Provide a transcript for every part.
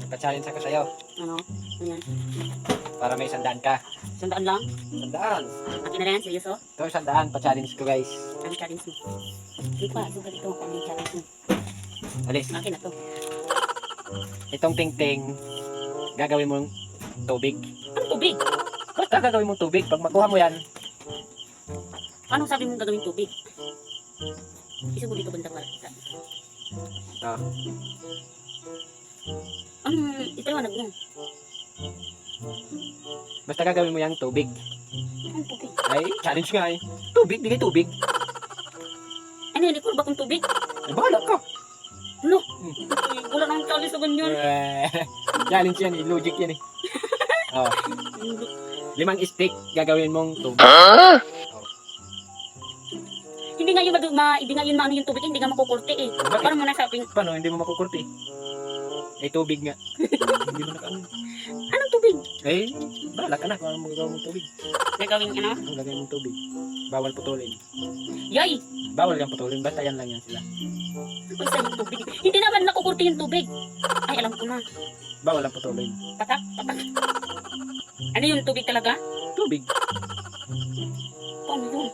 Pa-challenge ako sa'yo. Ano? Ayan. Para may 100 ka. 100 lang? 100. Akin na rin, seryoso? Ito 100 pa-challenge ko guys. Ano challenge mo? Hindi pa, sugal ito. Ano yung challenge mo? Alis. Akin na to. Itong ting-ting, gagawin mong tubig. Ano tubig? Basta gagawin mong tubig. Pag makuha mo yan, Ano sabi mong gagawin tubig? Isa mo dito banda para. ah, Anong ipaliwanag mo? basta gagawin mo yung tubig. Anong tubig? Ay, challenge nga eh. Tubig, bigay tubig. Ano yun? Ikaw ba kung tubig? Ay, bahala ka. Ano? Wala nang challenge sa ganyan. Challenge yan eh. Logic yan eh. Oh, 5 stick, gagawin mong tubig. Hindi nga yun hindi nga yun maano yung tubig, hindi nga makukurti eh. Bakit? Parang muna sabing, Paano? Hindi mo makukurti. Eh, tubig nga. Hindi mo nakaano. anong tubig? Eh, bahala ka na kung ano magagawa mong tubig. Gagawin ano? Ang gagawin mong tubig. Bawal putulin. Yay! Bawal yung putulin. Basta yan lang yan sila. Basta yung tubig. Hindi naman nakukurti yung tubig. Ay, alam ko na. Bawal ang putulin. Patak, patak. Ano yung tubig talaga? Tubig. Paano yun?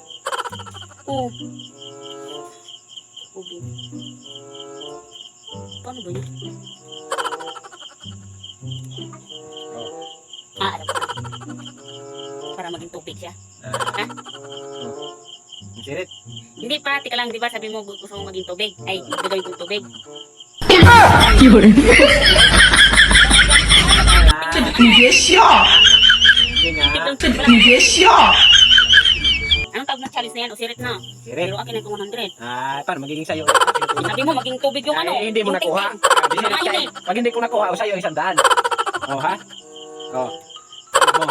Oo. Tubig. Paano ba yun? Oh. Alam ko na. Para maging tubig siya. Ha? Oh. Ang sirit. Hindi pa, tika lang, di ba sabi mo gusto mo maging tubig? Ay, gagawin kong tubig. Hindi nga. Anong tawag ng challenge na yan? O sirit na? Sirit. Pero akin ay 100. Paano magiging sa'yo? Sabi mo maging tubig yung ano? Ay, hindi mo yung nakuha. tingting. Di sirit ka eh. Pag hindi ko nakuha, o sa'yo 100. Oh, ha? Oh. Mo.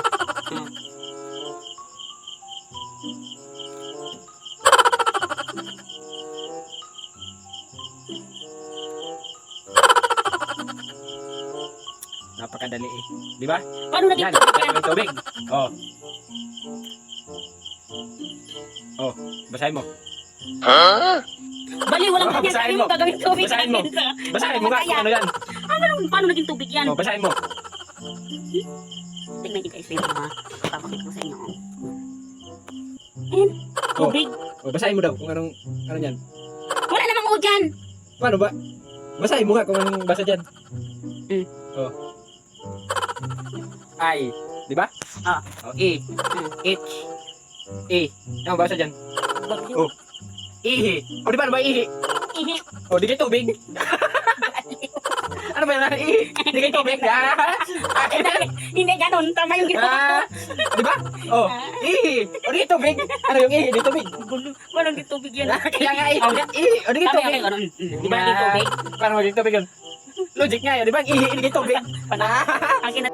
Napakadali eh. Di ba? Paano naging Yan, tubig yan? gagawin tubig. Oh. Oh, basahin mo. Bali, walang Oh, ganyan. basahin Sabi mo. mo gagawin tubig. Basahin mo. Basahin mo nga kung ano yan. Paano naging tubig yan? Oh, basahin mo. Tingnan niyo guys, tingnan ha. Papakita ko sa inyo. Ayan, tubig. Oh, basahin mo daw kung anong ano yan. Wala namang o dyan. Paano ba? Basahin mo nga kung anong basa dyan. Mm. Oh. I, di ba? Ah. Oh, E, H, E. Ano basa dyan? Oh. Ihi. O, di ba? Ano ba ihi? Ihi. O, di kayo tubig. Ano ba yan? Ihi. Di kayo tubig. Akin na. Hindi ganun, tama yung ginawa. Di ba? Oh, ihi. O, di kayo tubig. Ano yung ihi? Di tubig. Walang di tubig yan. Kaya nga ihi. Ihi. O, di kayo Sabi tubig. ako, di ba di tubig? Paano maging tubig yun? Logic nga yun. Di ba? Ihi. Di kayo tubig. Akin na